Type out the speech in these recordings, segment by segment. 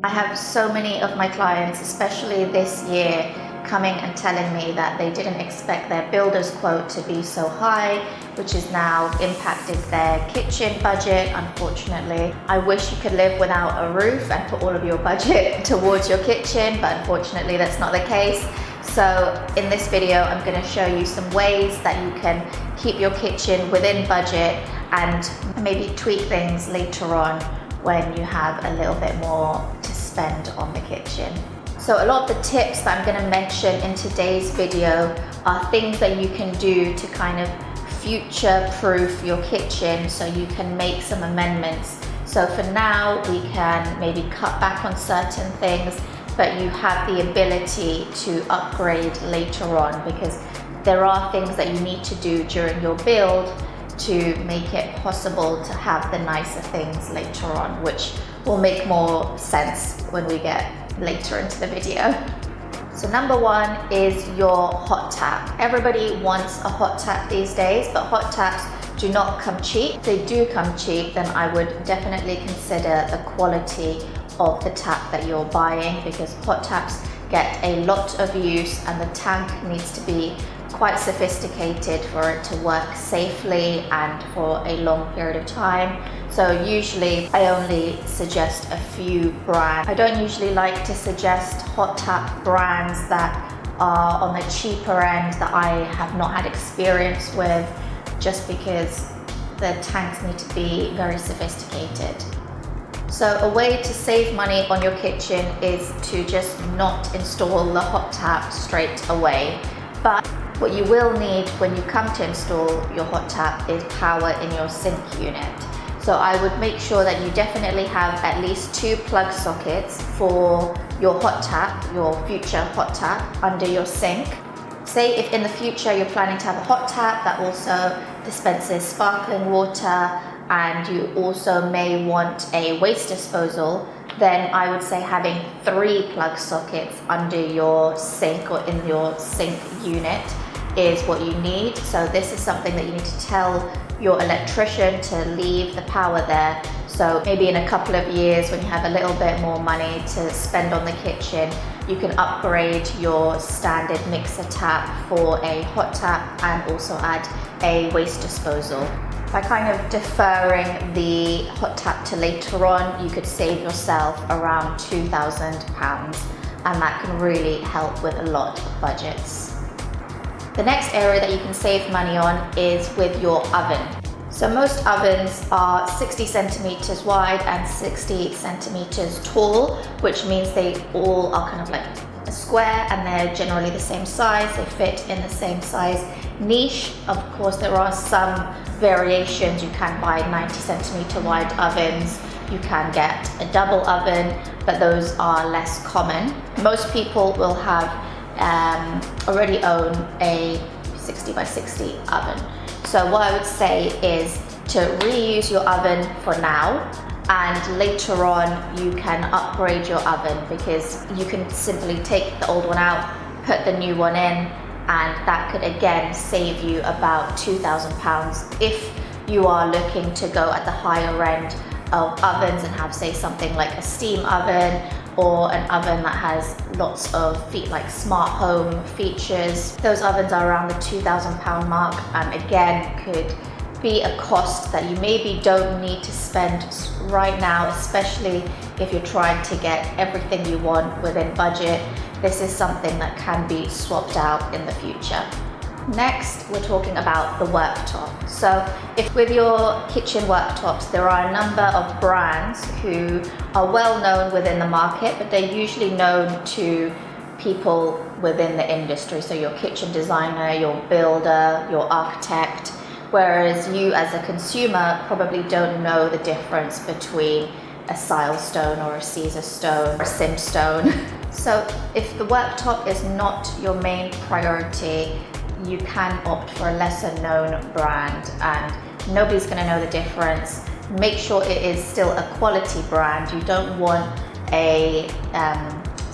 I have so many of my clients, especially this year, coming and telling me that they didn't expect their builder's quote to be so high, which has now impacted their kitchen budget, unfortunately. I wish you could live without a roof and put all of your budget towards your kitchen, but unfortunately that's not the case. So in this video, I'm going to show you some ways that you can keep your kitchen within budget and maybe tweak things later on when you have a little bit more to spend on the kitchen. So a lot of the tips that I'm going to mention in today's video are things that you can do to kind of future-proof your kitchen so you can make some amendments. So for now, we can maybe cut back on certain things, but you have the ability to upgrade later on because there are things that you need to do during your build to make it possible to have the nicer things later on, which will make more sense when we get later into the video. So number one is your hot tap. Everybody wants a hot tap these days, but hot taps do not come cheap. If they do come cheap, then I would definitely consider the quality of the tap that you're buying, because hot taps get a lot of use and the tank needs to be quite sophisticated for it to work safely and for a long period of time. So usually I only suggest a few brands. I don't usually like to suggest hot tap brands that are on the cheaper end that I have not had experience with, just because the tanks need to be very sophisticated. So a way to save money on your kitchen is to just not install the hot tap straight away. But what you will need when you come to install your hot tap is power in your sink unit. So I would make sure that you definitely have at least 2 plug sockets for your hot tap, your future hot tap, under your sink. Say if in the future you're planning to have a hot tap that also dispenses sparkling water, and you also may want a waste disposal, then I would say having 3 plug sockets under your sink or in your sink unit is what you need. So this is something that you need to tell your electrician to leave the power there. So maybe in a couple of years when you have a little bit more money to spend on the kitchen, you can upgrade your standard mixer tap for a hot tap and also add a waste disposal. By kind of deferring the hot tap to later on, you could save yourself around £2,000, and that can really help with a lot of budgets. The next area that you can save money on is with your oven. So most ovens are 60 centimeters wide and 60 centimeters tall, which means they all are kind of like a square and they're generally the same size. They fit in the same size niche. Of course, there are some variations. You can buy 90 centimeter wide ovens. You can get a double oven, but those are less common. Most people will have already own a 60 by 60 oven. So what I would say is to reuse your oven for now, and later on you can upgrade your oven, because you can simply take the old one out, put the new one in, and that could again save you about £2,000 if you are looking to go at the higher end of ovens and have, say, something like a steam oven or an oven that has lots of like smart home features. Those ovens are around the £2,000 mark, and again could be a cost that you maybe don't need to spend right now, especially if you're trying to get everything you want within budget. This is something that can be swapped out in the future. Next, we're talking about the worktop. So if with your kitchen worktops, there are a number of brands who are well known within the market, but they're usually known to people within the industry. So your kitchen designer, your builder, your architect, whereas you as a consumer probably don't know the difference between a Silestone or a Caesar stone or a Sim stone. So if the worktop is not your main priority, you can opt for a lesser known brand and nobody's going to know the difference. Make sure it is still a quality brand. You don't want a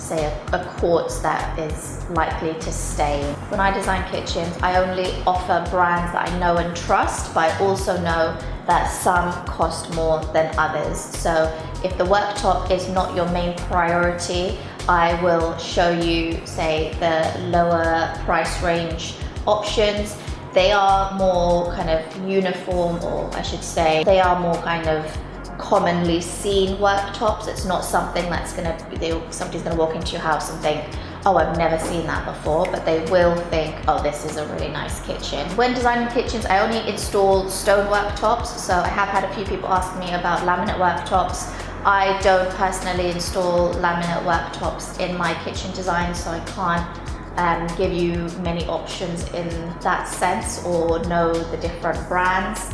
say a quartz that is likely to stain. When I design kitchens, I only offer brands that I know and trust, but I also know that some cost more than others. So If the worktop is not your main priority, I will show you, say, the lower price range options. They are more kind of uniform, or I should say, they are more kind of commonly seen worktops. It's not something that's somebody's gonna walk into your house and think, oh, I've never seen that before, but they will think, oh, this is a really nice kitchen. When designing kitchens, I only install stone worktops, so I have had a few people ask me about laminate worktops. I don't personally install laminate worktops in my kitchen design, so I can't give you many options in that sense or know the different brands.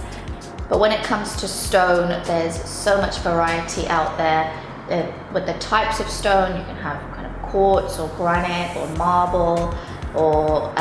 But when it comes to stone, there's so much variety out there. With the types of stone, you can have kind of quartz or granite or marble or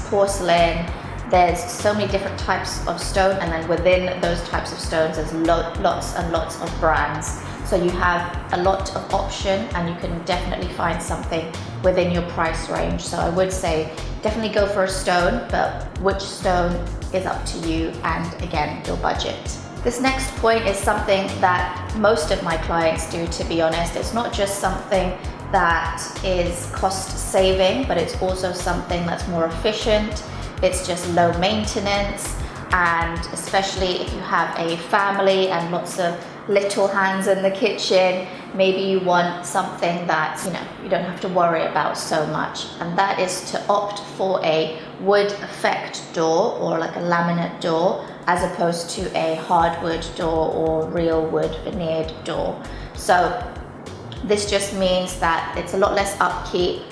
porcelain. There's so many different types of stone, and then within those types of stones, there's lots and lots of brands. So you have a lot of option, and you can definitely find something within your price range. So I would say definitely go for a stone, but which stone is up to you and, again, your budget. This next point is something that most of my clients do, to be honest. It's not just something that is cost saving, but it's also something that's more efficient. It's just low maintenance, and especially if you have a family and lots of little hands in the kitchen, maybe you want something that you don't have to worry about so much, and that is to opt for a wood effect door or like a laminate door as opposed to a hardwood door or real wood veneered door. So this just means that it's a lot less upkeep.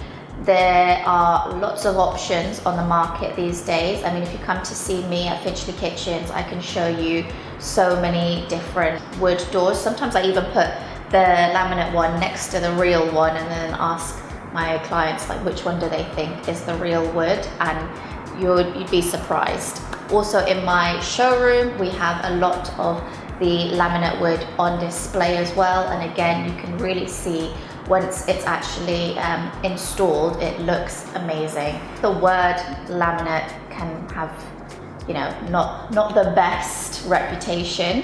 There are lots of options on the market these days. I mean, if you come to see me at Finchley Kitchens, I can show you so many different wood doors. Sometimes I even put the laminate one next to the real one and then ask my clients, like, which one do they think is the real wood, and you'd be surprised. Also in my showroom, we have a lot of the laminate wood on display as well, and again, you can really see once it's actually installed, it looks amazing. The word laminate can have, not the best reputation,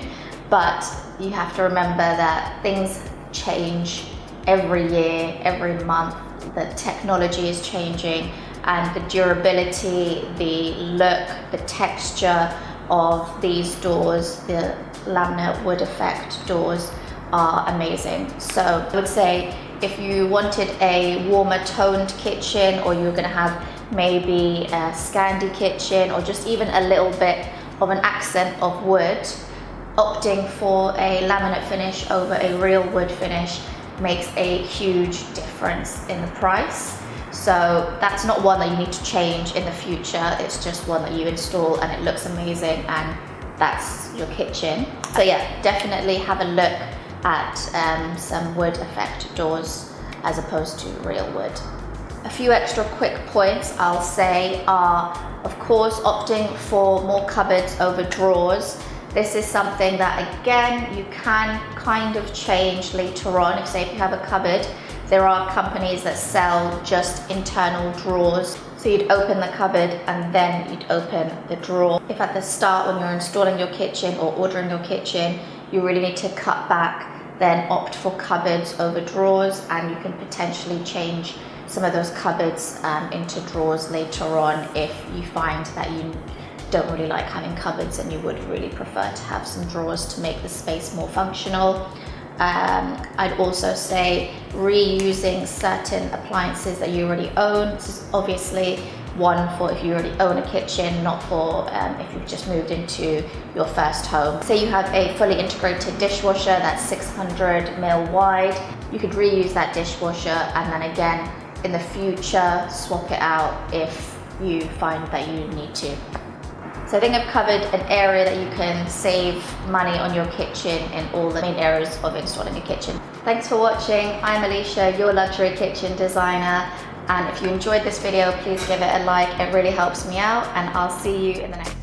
but you have to remember that things change every year, every month. The technology is changing, and the durability, the look, the texture of these doors, the laminate wood effect doors, are amazing. So I would say if you wanted a warmer toned kitchen, or you were going to have maybe a Scandi kitchen, or just even a little bit of an accent of wood, opting for a laminate finish over a real wood finish makes a huge difference in the price. So that's not one that you need to change in the future. It's just one that you install and it looks amazing, and that's your kitchen. So yeah, definitely have a look at some wood effect doors as opposed to real wood. A few extra quick points I'll say are, of course, opting for more cupboards over drawers. This is something that, again, you can kind of change later on. If you have a cupboard, there are companies that sell just internal drawers. So you'd open the cupboard and then you'd open the drawer. If at the start, when you're installing your kitchen or ordering your kitchen, you really need to cut back, then opt for cupboards over drawers, and you can potentially change some of those cupboards into drawers later on if you find that you don't really like having cupboards and you would really prefer to have some drawers to make the space more functional. I'd also say reusing certain appliances that you already own. This is obviously one for if you already own a kitchen, not for if you've just moved into your first home. Say you have a fully integrated dishwasher that's 600 ml wide, you could reuse that dishwasher and then again in the future swap it out if you find that you need to. So I think I've covered an area that you can save money on your kitchen in all the main areas of installing a kitchen. Thanks for watching. I'm Alicia, your luxury kitchen designer. And if you enjoyed this video, please give it a like. It really helps me out, and I'll see you in the next